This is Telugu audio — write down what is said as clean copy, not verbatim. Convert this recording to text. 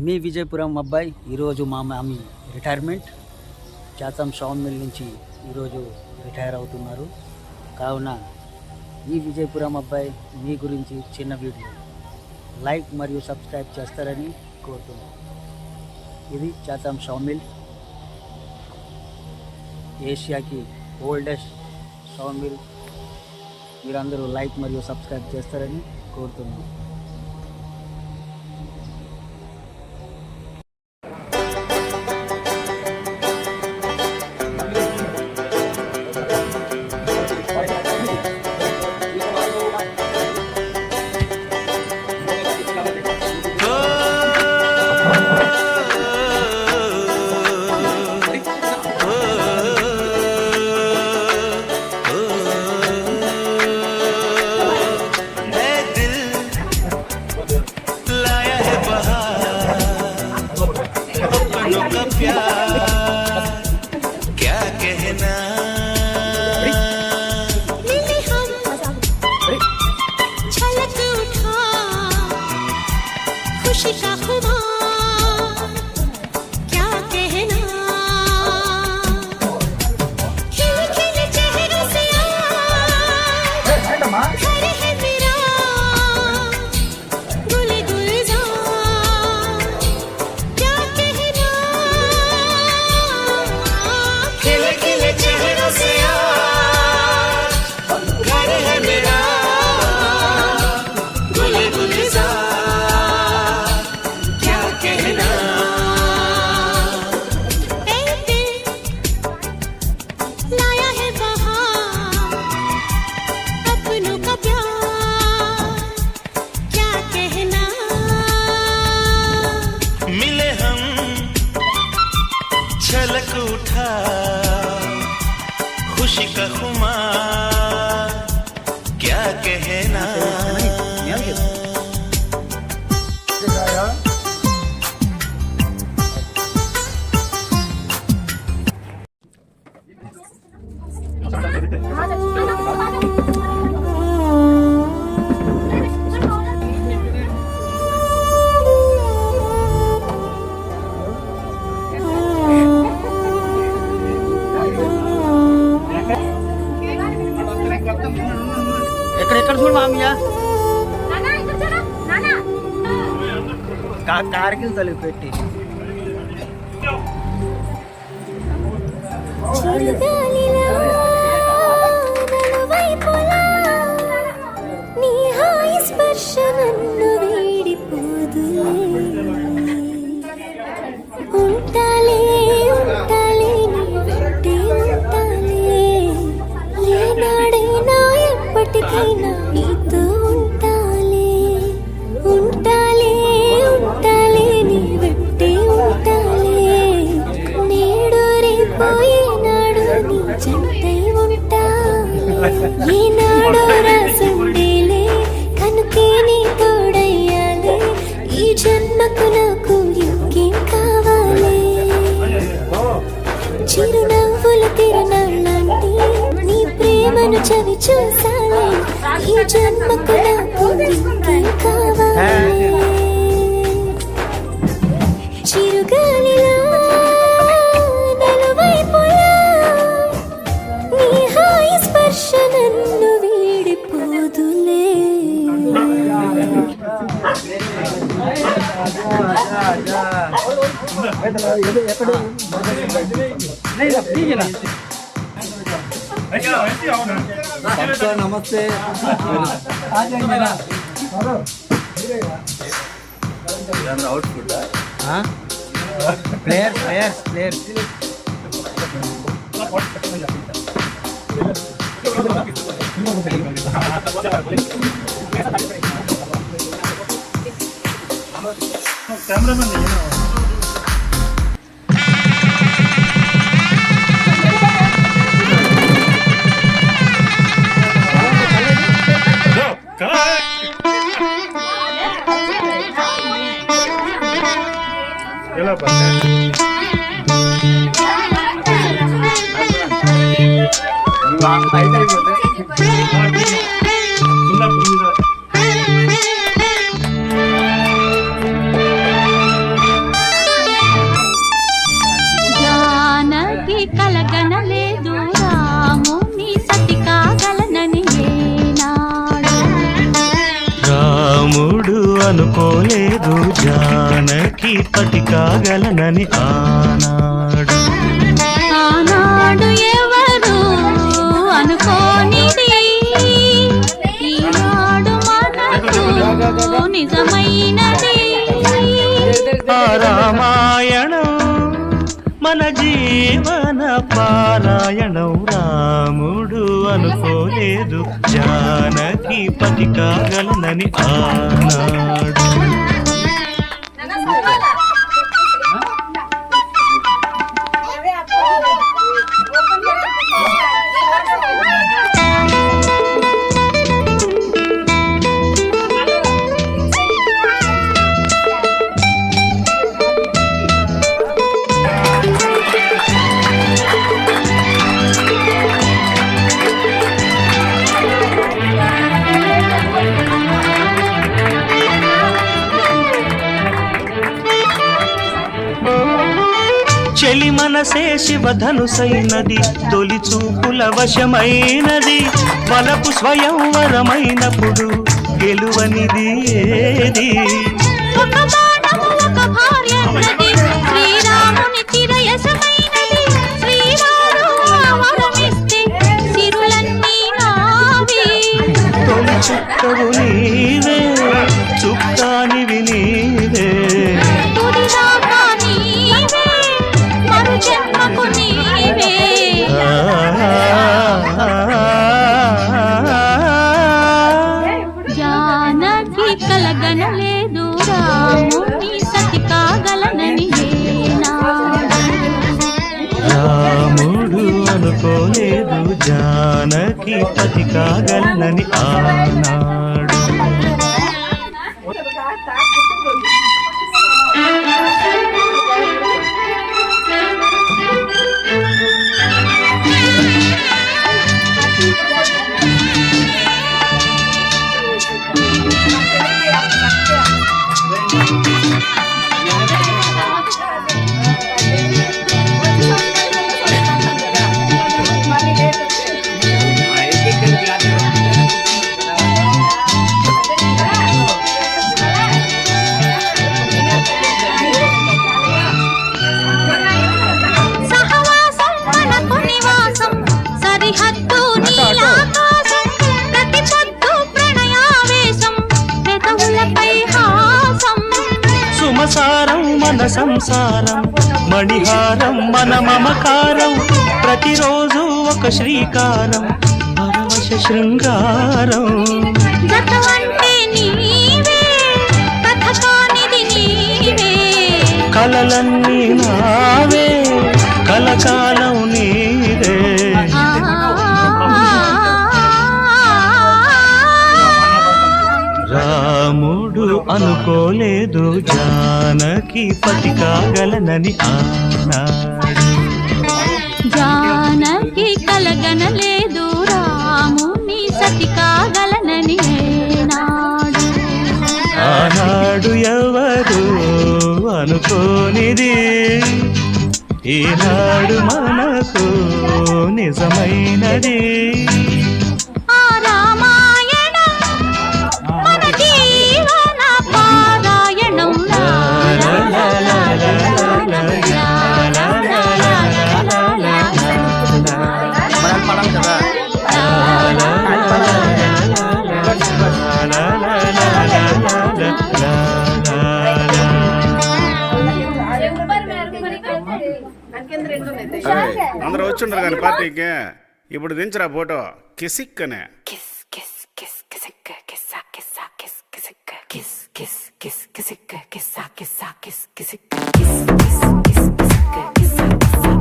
మీ విజయపురం అబ్బాయి. ఈరోజు మా మామి రిటైర్మెంట్ చాతం షాన్ మిల్ నుంచి ఈరోజు రిటైర్ అవుతున్నారు. కావున ఈ విజయపురం అబ్బాయి మీ గురించి చిన్న వీడియో లైక్ మరియు సబ్స్క్రైబ్ చేస్తారని కోరుతున్నాను. ఇది చాతం షాన్ మిల్, ఏషియాకి ఓల్డెస్ట్ షాన్ మిల్. మీరందరూ లైక్ మరియు సబ్స్క్రైబ్ చేస్తారని కోరుతున్నాను. खुशी का खुमार क्या कहना, खिले खिले चेहरों से घर है मेरा गुले गुलजार क्या कहना, खिले खिले चेहरों से घर है मेरा गुले गुलजार छलक उठा खुशी का खुमार क्या कहना। ఎక్కడ చూడు మామయ్య, కార్గిల్ తల్లి పెట్టి నీతో ఉంటాలే ఉంటాలే ఉంటాలే నీ వెంటే ఉంటాలే నేడు రేపోయేనాడు నీ జంటై ఉంటాలే ఈనాడు రాసుండేలే కనుకే నీ తోడయ్యాలే ఈ జన్మకు నాకు ఇంకేం కావాలి. చిరునవ్వుల తిరునాళ్ళంటే నీ ప్రేమను చవి చూసాలే ఈ జన్మకు నాకు ఇంకేం కావాలి. చిరుగాలిలా నలువైపులా నీ హాయి స్పర్శ నన్ను వీడిపోదులే. నమస్తే. అవుట్పుట్ ప్లేయర్స్ कैमरामैन नहीं है అనుకోలేదు జానకి పతి కాగలనని ఆనాడు. ఆనాడు ఎవరు అనుకోనిది ఈనాడు మనకు నిజమైనది. ఆ రామాయణం మన జీవన పారాయణం. రాముడు అనుకోలేదు జానకి పతి కాగలనని ఆనాడు. చెలి మనసే శివధనుసైనది, తొలి చూపుల వశమైనది. వలపు స్వయంవరమైనప్పుడు గెలువనిది ఏది? ఒక బాణము ఒక భార్యన్నది, శ్రీరాముని చిరయసమైనది. శ్రీవారు వరమిస్తే సిరులన్నీ నావి. తొలి చుక్కవు నీవే, చుక్కానివి నీవే. తుదిదాకా నీవే, మరు జన్మకు నీవే. జానకి కలగనలేదు రాముని సతి కాగలనని ఏనాడు. రాముడు అనుకోలేదు జానకి పతి కాగలనని ఆనాడు. సహవాసం మనకు నివాసం, సరిహద్దు నీలాకాశం. ప్రతి పొద్దు ప్రణయావేశం, పెదవులపై హాసం. సుమసారం మన సంసారం, మణిహారం మన మమకారం. ప్రతిరోజు ఒక శ్రీకారం, పరవశ శృంగారం. గతమంటే నీవే, కథ కానిది నీవే. కలలన్నీ నావే, కలకాలం నీవే. రాముడు అనుకోలేదు జానకి పతి కాగలనని ఆనాడు. జానకి కలగనలేదు రాముని సతి కాగలనని ఏనాడు. ఆనాడు ఎవరు అనుకోనిది ఈనాడు మనకు నిజమైనది. ఆ రామాయణం మన జీవన పారాయణం. అందరూ వచ్చుండ్రు కానీ పార్టీకి ఇప్పుడు దించరా ఫోటో కిసిక్ అనే. Kiss, kiss, kiss, kissicka, kissa, kissa, kiss, kissicka, kiss, kiss, kiss, kissicka, kissa, kissa, kiss, kissicka, kiss, kiss, kiss, kissicka, kissa, kissa.